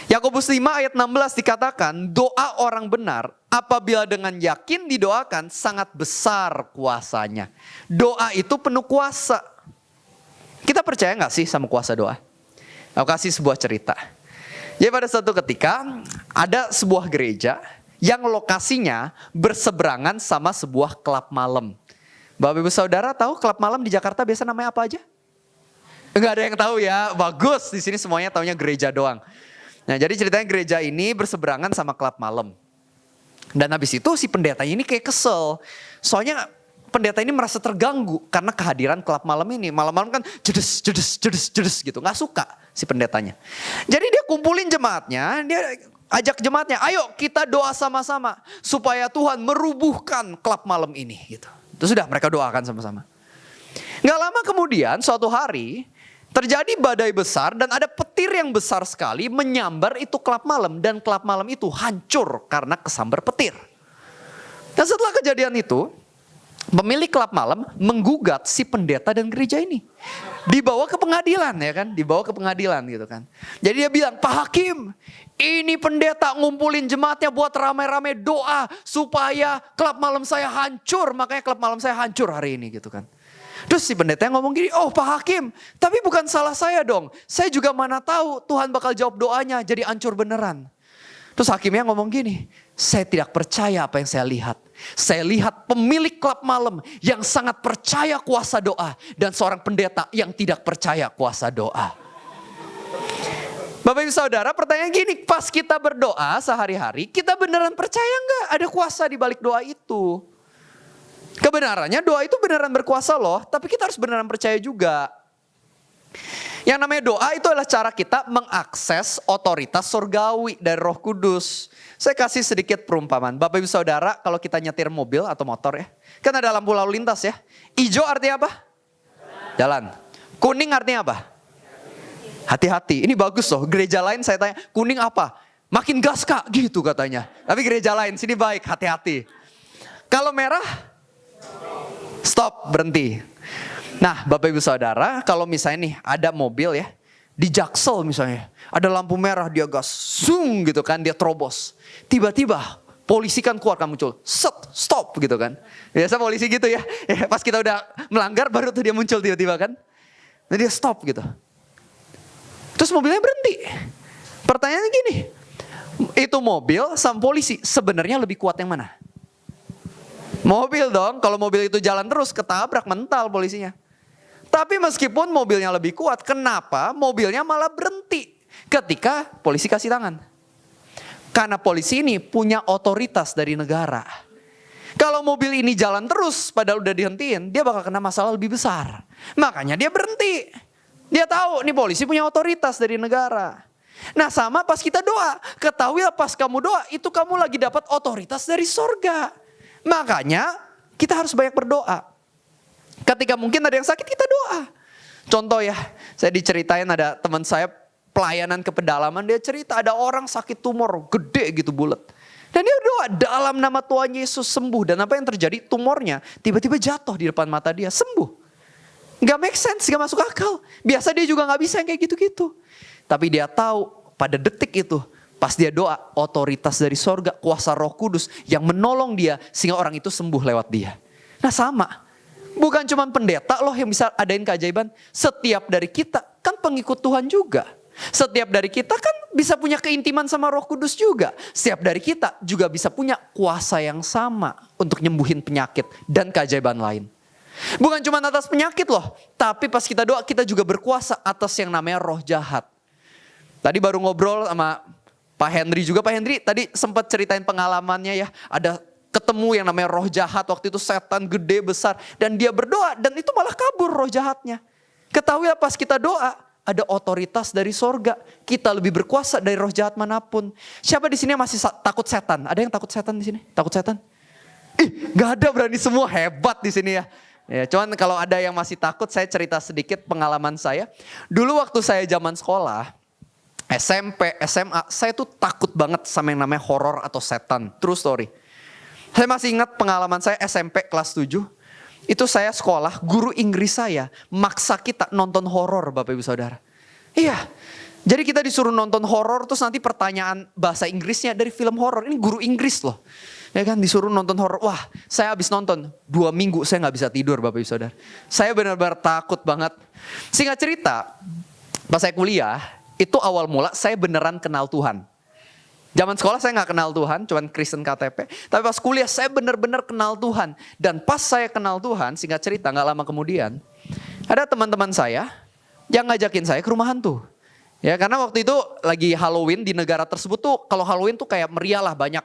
Yakobus 5 ayat 16 dikatakan doa orang benar apabila dengan yakin didoakan sangat besar kuasanya. Doa itu penuh kuasa. Kita percaya gak sih sama kuasa doa? Aku kasih sebuah cerita. Jadi pada suatu ketika ada sebuah gereja yang lokasinya berseberangan sama sebuah klub malam. Bapak Ibu Saudara tahu klub malam di Jakarta biasa namanya apa aja? Enggak ada yang tahu ya, bagus. Di sini semuanya taunya gereja doang. Nah jadi ceritanya gereja ini berseberangan sama klub malam. Dan habis itu si pendetanya ini kayak kesel. Soalnya pendeta ini merasa terganggu karena kehadiran klub malam ini. Malam-malam kan jedes gitu. Gak suka si pendetanya. Jadi dia kumpulin jemaatnya, dia ajak jemaatnya, ayo kita doa sama-sama supaya Tuhan merubuhkan klub malam ini gitu. Terus sudah mereka doakan sama-sama. Gak lama kemudian suatu hari Terjadi badai besar dan ada petir yang besar sekali menyambar itu klub malam. Dan klub malam itu hancur karena kesambar petir. Dan setelah kejadian itu, pemilik klub malam menggugat si pendeta dan gereja ini. Dibawa ke pengadilan ya kan, dibawa ke pengadilan gitu kan. Jadi dia bilang, Pak Hakim, ini pendeta ngumpulin jemaatnya buat ramai-ramai doa supaya klub malam saya hancur. Makanya klub malam saya hancur hari ini gitu kan. Terus si pendeta ngomong gini, oh Pak Hakim, tapi bukan salah saya dong. Saya juga mana tahu Tuhan bakal jawab doanya jadi hancur beneran. Terus hakimnya ngomong gini, saya tidak percaya apa yang saya lihat. Saya lihat pemilik klub malam yang sangat percaya kuasa doa. Dan seorang pendeta yang tidak percaya kuasa doa. Bapak Ibu Saudara, pertanyaan gini, pas kita berdoa sehari-hari, kita beneran percaya nggak ada kuasa di balik doa itu? Kebenarannya doa itu beneran berkuasa loh, tapi kita harus beneran percaya juga. Yang namanya doa itu adalah cara kita mengakses otoritas surgawi dari Roh Kudus. Saya kasih sedikit perumpamaan. Bapak Ibu Saudara, kalau kita nyetir mobil atau motor ya, kan ada lampu lalu lintas ya. Hijau artinya apa? Jalan. Kuning artinya apa? Hati-hati. Ini bagus loh. Gereja lain saya tanya, kuning apa? Makin gas kak, gitu katanya. Tapi gereja lain sini baik, hati-hati. Kalau merah, stop, berhenti. Nah Bapak Ibu Saudara, kalau misalnya nih ada mobil ya, di Jaksel misalnya, ada lampu merah dia gas, zoom gitu kan, dia terobos. Tiba-tiba polisi kan keluar kan muncul, set, stop gitu kan. Biasa polisi gitu ya, pas kita udah melanggar baru tuh dia muncul tiba-tiba kan. Nah dia stop gitu. Terus mobilnya berhenti. Pertanyaannya gini, itu mobil sama polisi sebenarnya lebih kuat yang mana? Mobil dong, kalau mobil itu jalan terus ketabrak mental polisinya. Tapi meskipun mobilnya lebih kuat, kenapa mobilnya malah berhenti ketika polisi kasih tangan? Karena polisi ini punya otoritas dari negara. Kalau mobil ini jalan terus padahal udah dihentiin, dia bakal kena masalah lebih besar. Makanya dia berhenti. Dia tahu nih polisi punya otoritas dari negara. Nah sama pas kita doa, ketahuilah pas kamu doa itu kamu lagi dapat otoritas dari sorga. Makanya kita harus banyak berdoa. Ketika mungkin ada yang sakit kita doa. Contoh ya, saya diceritain ada teman saya pelayanan ke pedalaman, dia cerita ada orang sakit tumor gede gitu bulat. Dan dia doa dalam nama Tuhan Yesus sembuh. Dan apa yang terjadi? Tumornya tiba-tiba jatuh di depan mata dia, sembuh. Gak make sense, gak masuk akal. Biasa dia juga gak bisa yang kayak gitu-gitu. Tapi dia tahu pada detik itu, pas dia doa, otoritas dari sorga, kuasa Roh Kudus yang menolong dia sehingga orang itu sembuh lewat dia. Nah sama, bukan cuma pendeta loh yang bisa adain keajaiban. Setiap dari kita kan pengikut Tuhan juga. Setiap dari kita kan bisa punya keintiman sama Roh Kudus juga. Setiap dari kita juga bisa punya kuasa yang sama untuk nyembuhin penyakit dan keajaiban lain. Bukan cuma atas penyakit loh, tapi pas kita doa kita juga berkuasa atas yang namanya roh jahat. Tadi baru ngobrol sama Pak Henry juga. Pak Henry tadi sempat ceritain pengalamannya ya. Ada ketemu yang namanya roh jahat. Waktu itu setan gede besar. Dan dia berdoa dan itu malah kabur roh jahatnya. Ketahui pas kita doa ada otoritas dari sorga. Kita lebih berkuasa dari roh jahat manapun. Siapa di sini yang masih takut setan? Ada yang takut setan di sini? Takut setan? Ih gak ada, berani semua, hebat di sini ya. Ya, cuman kalau ada yang masih takut, saya cerita sedikit pengalaman saya. Dulu waktu saya zaman sekolah, SMP, SMA, saya tuh takut banget sama yang namanya horor atau setan. True story. Saya masih ingat pengalaman saya SMP kelas 7. Itu saya sekolah, guru Inggris saya maksa kita nonton horor Bapak Ibu Saudara. Iya, jadi kita disuruh nonton horor terus nanti pertanyaan bahasa Inggrisnya dari film horor. Ini guru Inggris loh. Ya kan disuruh nonton horor. Wah saya habis nonton 2 minggu saya gak bisa tidur Bapak Ibu Saudara. Saya benar-benar takut banget. Singkat cerita, pas saya kuliah, itu awal mula saya beneran kenal Tuhan. Zaman sekolah saya gak kenal Tuhan, cuman Kristen KTP. Tapi pas kuliah saya benar-benar kenal Tuhan. Dan pas saya kenal Tuhan, singkat cerita gak lama kemudian, ada teman-teman saya yang ngajakin saya ke rumah hantu. Ya karena waktu itu lagi Halloween di negara tersebut tuh kalau Halloween tuh kayak meriah lah, banyak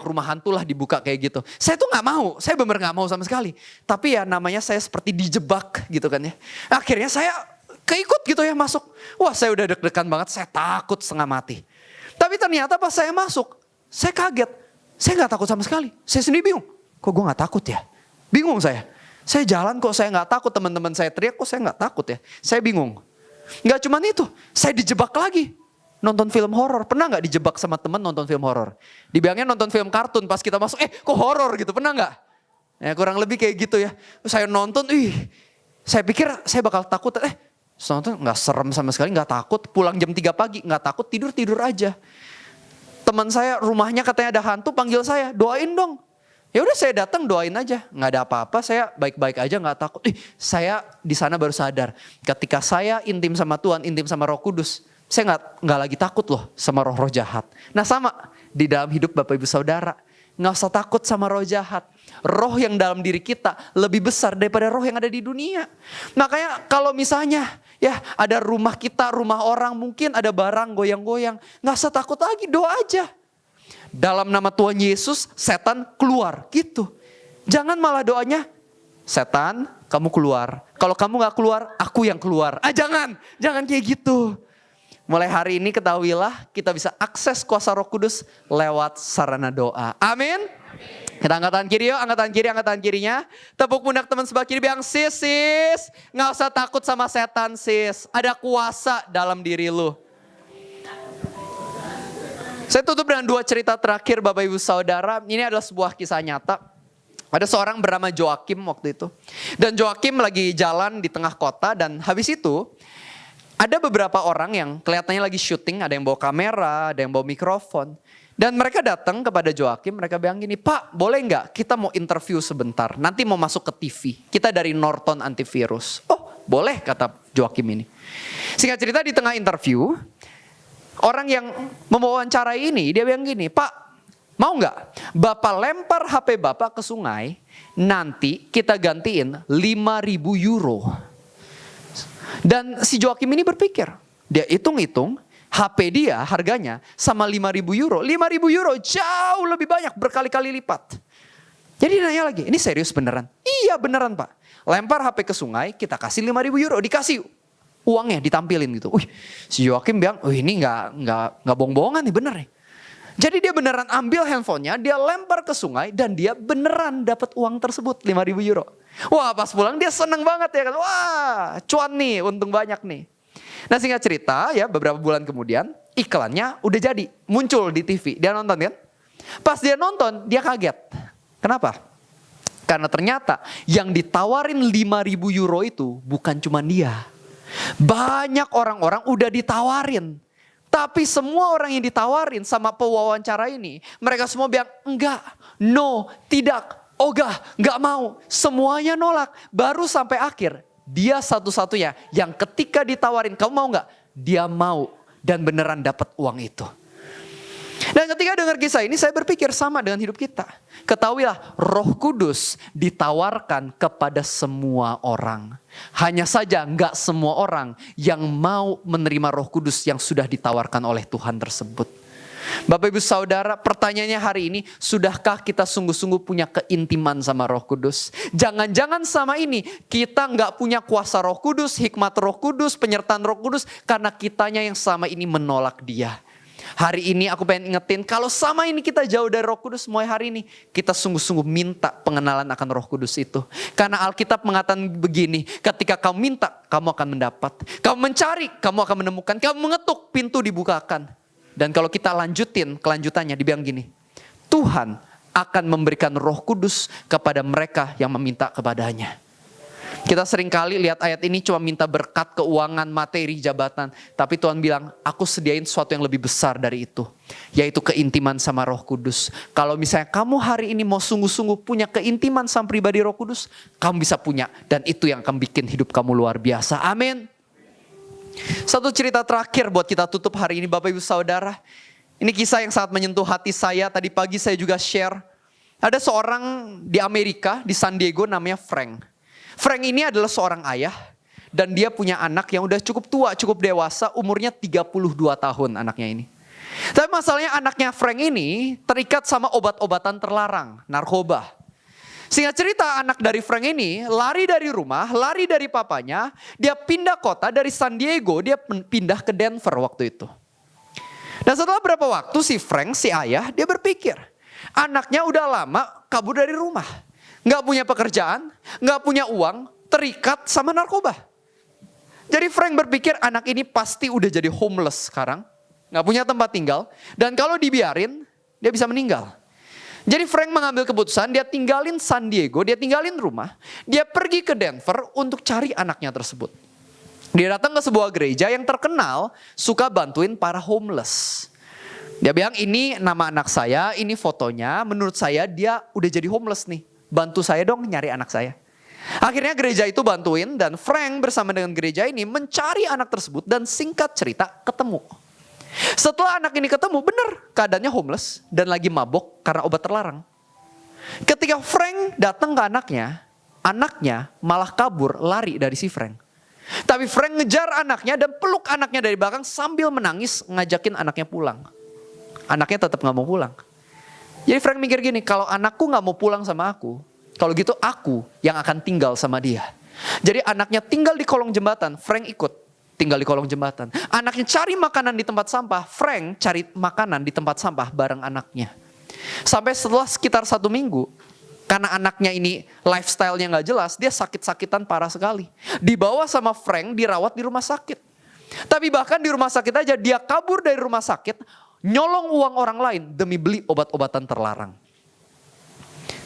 rumah hantu lah dibuka kayak gitu. Saya tuh nggak mau, saya bener nggak mau sama sekali. Tapi ya namanya saya seperti dijebak gitu kan ya. Akhirnya saya keikut gitu ya masuk. Wah saya udah deg-degan banget, saya takut setengah mati. Tapi ternyata pas saya masuk, saya kaget. Saya nggak takut sama sekali. Saya sendiri bingung. Kok gue nggak takut ya? Bingung saya. Saya jalan kok saya nggak takut, teman-teman saya teriak kok saya nggak takut ya. Saya bingung. Nggak cuman itu, saya dijebak lagi. Nonton film horor. Pernah nggak dijebak sama teman nonton film horor? Dibilangnya nonton film kartun, pas kita masuk, kok horor gitu, pernah nggak? Ya kurang lebih kayak gitu ya. Saya nonton, saya pikir saya bakal takut. Nonton nggak serem sama sekali, nggak takut. Pulang jam 3 pagi, nggak takut, tidur aja. Teman saya rumahnya katanya ada hantu, panggil saya, doain dong. Ya udah saya datang, doain aja, nggak ada apa-apa, saya baik-baik aja, nggak takut. Saya di sana baru sadar, ketika saya intim sama Tuhan, intim sama Roh Kudus, saya nggak lagi takut loh sama roh-roh jahat. Nah sama di dalam hidup Bapak Ibu Saudara, nggak usah takut sama roh jahat. Roh yang dalam diri kita lebih besar daripada roh yang ada di dunia. Makanya kalau misalnya ya ada rumah kita, rumah orang, mungkin ada barang goyang-goyang, nggak usah takut lagi, doa aja. Dalam nama Tuhan Yesus, setan keluar gitu. Jangan malah doanya, setan kamu keluar. Kalau kamu gak keluar, aku yang keluar. Jangan kayak gitu. Mulai hari ini ketahuilah kita bisa akses kuasa Roh Kudus lewat sarana doa. Amin. Kita angkat tangan kiri yuk, angkat tangan kirinya. Tepuk pundak teman sebelah kiri, bilang sis, gak usah takut sama setan sis. Ada kuasa dalam diri lu. Saya tutup dengan 2 cerita terakhir Bapak Ibu Saudara. Ini adalah sebuah kisah nyata. Ada seorang bernama Joakim waktu itu. Dan Joakim lagi jalan di tengah kota dan habis itu ada beberapa orang yang kelihatannya lagi syuting. Ada yang bawa kamera, ada yang bawa mikrofon. Dan mereka datang kepada Joakim, mereka bilang gini, Pak boleh nggak kita mau interview sebentar. Nanti mau masuk ke TV. Kita dari Norton Antivirus. Oh boleh kata Joakim ini. Singkat cerita di tengah interview, orang yang mewawancarai ini, dia bilang gini, Pak, mau nggak Bapak lempar HP Bapak ke sungai, nanti kita gantiin 5.000 euro. Dan si Joakim ini berpikir, dia hitung-hitung, HP dia harganya sama 5.000 euro. 5.000 euro jauh lebih banyak, berkali-kali lipat. Jadi dia nanya lagi, ini serius beneran? Iya beneran Pak. Lempar HP ke sungai, kita kasih 5.000 euro, dikasih uangnya ditampilin gitu. Si Joakim bilang, ini nggak bohong-bohongan nih, bener nih. Jadi dia beneran ambil handphonenya, dia lempar ke sungai dan dia beneran dapat uang tersebut 5.000 euro. Wah pas pulang dia seneng banget ya kan. Wah cuan nih, untung banyak nih. Nah singkat cerita ya beberapa bulan kemudian iklannya udah jadi, muncul di TV. Dia nonton kan? Pas dia nonton dia kaget. Kenapa? Karena ternyata yang ditawarin 5.000 euro itu bukan cuma dia. Banyak orang-orang udah ditawarin. Tapi semua orang yang ditawarin sama pewawancara ini, mereka semua bilang enggak, no, tidak, ogah, enggak mau. Semuanya nolak. Baru sampai akhir, dia satu-satunya yang ketika ditawarin, kamu mau enggak? Dia mau dan beneran dapat uang itu. Dan ketika dengar kisah ini saya berpikir sama dengan hidup kita. Ketahuilah Roh Kudus ditawarkan kepada semua orang. Hanya saja enggak semua orang yang mau menerima Roh Kudus yang sudah ditawarkan oleh Tuhan tersebut. Bapak Ibu Saudara, pertanyaannya hari ini, sudahkah kita sungguh-sungguh punya keintiman sama Roh Kudus? Jangan-jangan sama ini kita enggak punya kuasa Roh Kudus, hikmat Roh Kudus, penyertaan Roh Kudus karena kitanya yang sama ini menolak Dia. Hari ini aku pengen ingetin, kalau sama ini kita jauh dari Roh Kudus, mulai hari ini kita sungguh-sungguh minta pengenalan akan Roh Kudus itu. Karena Alkitab mengatakan begini, ketika kamu minta, kamu akan mendapat. Kamu mencari, kamu akan menemukan. Kamu mengetuk, pintu dibukakan. Dan kalau kita lanjutin, kelanjutannya dibilang gini, Tuhan akan memberikan Roh Kudus kepada mereka yang meminta kepadanya. Kita sering kali lihat ayat ini cuma minta berkat, keuangan, materi, jabatan. Tapi Tuhan bilang, aku sediain sesuatu yang lebih besar dari itu. Yaitu keintiman sama Roh Kudus. Kalau misalnya kamu hari ini mau sungguh-sungguh punya keintiman sama pribadi Roh Kudus, kamu bisa punya. Dan itu yang akan bikin hidup kamu luar biasa. Amin. Satu cerita terakhir buat kita tutup hari ini Bapak Ibu Saudara. Ini kisah yang sangat menyentuh hati saya. Tadi pagi saya juga share. Ada seorang di Amerika, di San Diego namanya Frank. Frank ini adalah seorang ayah dan dia punya anak yang udah cukup tua, cukup dewasa, umurnya 32 tahun anaknya ini. Tapi masalahnya anaknya Frank ini terikat sama obat-obatan terlarang, narkoba. Singkat cerita anak dari Frank ini lari dari rumah, lari dari papanya, dia pindah kota dari San Diego, dia pindah ke Denver waktu itu. Dan setelah beberapa waktu si Frank, si ayah, dia berpikir, anaknya udah lama kabur dari rumah. Nggak punya pekerjaan, nggak punya uang, terikat sama narkoba. Jadi Frank berpikir anak ini pasti udah jadi homeless sekarang. Gak punya tempat tinggal. Dan kalau dibiarin, dia bisa meninggal. Jadi Frank mengambil keputusan, dia tinggalin San Diego, dia tinggalin rumah. Dia pergi ke Denver untuk cari anaknya tersebut. Dia datang ke sebuah gereja yang terkenal suka bantuin para homeless. Dia bilang, ini nama anak saya, ini fotonya. Menurut saya dia udah jadi homeless nih. Bantu saya dong nyari anak saya. Akhirnya gereja itu bantuin dan Frank bersama dengan gereja ini mencari anak tersebut dan singkat cerita ketemu. Setelah anak ini ketemu, benar keadaannya homeless dan lagi mabok karena obat terlarang. Ketika Frank datang ke anaknya malah kabur lari dari si Frank. Tapi Frank ngejar anaknya dan peluk anaknya dari belakang sambil menangis ngajakin anaknya pulang. Anaknya tetap gak mau pulang. Jadi Frank mikir gini, kalau anakku gak mau pulang sama aku, kalau gitu aku yang akan tinggal sama dia. Jadi anaknya tinggal di kolong jembatan, Frank ikut tinggal di kolong jembatan. Anaknya cari makanan di tempat sampah, Frank cari makanan di tempat sampah bareng anaknya. Sampai setelah sekitar 1 minggu, karena anaknya ini lifestyle-nya gak jelas, dia sakit-sakitan parah sekali. Dibawa sama Frank, dirawat di rumah sakit. Tapi bahkan di rumah sakit aja, dia kabur dari rumah sakit, nyolong uang orang lain demi beli obat-obatan terlarang.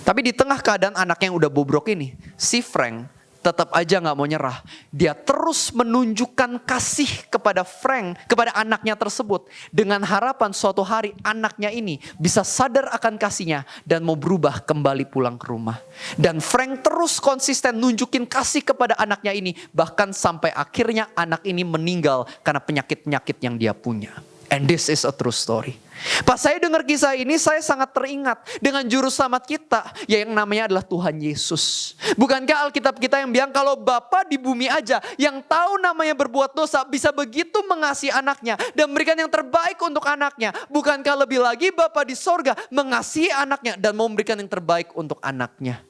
Tapi di tengah keadaan anak yang udah bobrok ini, si Frank tetap aja gak mau nyerah. Dia terus menunjukkan kasih kepada Frank, kepada anaknya tersebut. Dengan harapan suatu hari anaknya ini bisa sadar akan kasihnya dan mau berubah kembali pulang ke rumah. Dan Frank terus konsisten nunjukin kasih kepada anaknya ini. Bahkan sampai akhirnya anak ini meninggal karena penyakit-penyakit yang dia punya. And this is a true story. Pas saya dengar kisah ini, saya sangat teringat dengan juru selamat kita, yang namanya adalah Tuhan Yesus. Bukankah Alkitab kita yang bilang kalau Bapa di bumi aja yang tahu namanya berbuat dosa bisa begitu mengasihi anaknya dan memberikan yang terbaik untuk anaknya. Bukankah lebih lagi Bapa di sorga mengasihi anaknya dan mau memberikan yang terbaik untuk anaknya.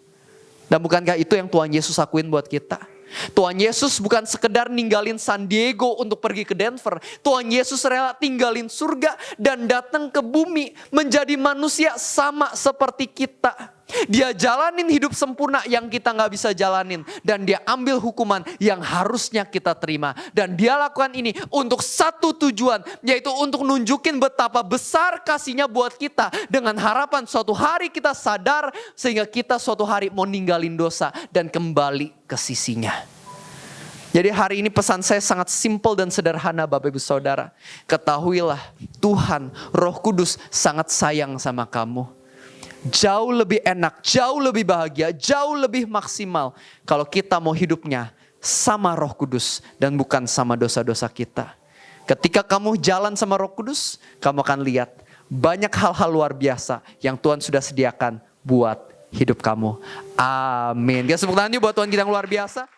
Dan bukankah itu yang Tuhan Yesus lakuin buat kita? Tuhan Yesus bukan sekedar ninggalin San Diego untuk pergi ke Denver. Tuhan Yesus rela tinggalin surga dan datang ke bumi menjadi manusia sama seperti kita. Dia jalanin hidup sempurna yang kita gak bisa jalanin. Dan dia ambil hukuman yang harusnya kita terima. Dan dia lakukan ini untuk satu tujuan, yaitu untuk nunjukin betapa besar kasihnya buat kita. Dengan harapan suatu hari kita sadar sehingga kita suatu hari mau ninggalin dosa dan kembali ke sisinya. Jadi hari ini pesan saya sangat simpel dan sederhana Bapak Ibu Saudara. Ketahuilah Tuhan Roh Kudus sangat sayang sama kamu. Jauh lebih enak, jauh lebih bahagia, jauh lebih maksimal kalau kita mau hidupnya sama Roh Kudus dan bukan sama dosa-dosa kita. Ketika kamu jalan sama Roh Kudus, kamu akan lihat banyak hal-hal luar biasa yang Tuhan sudah sediakan buat hidup kamu. Amin. Kita tepuk tangan yuk buat Tuhan kita yang luar biasa.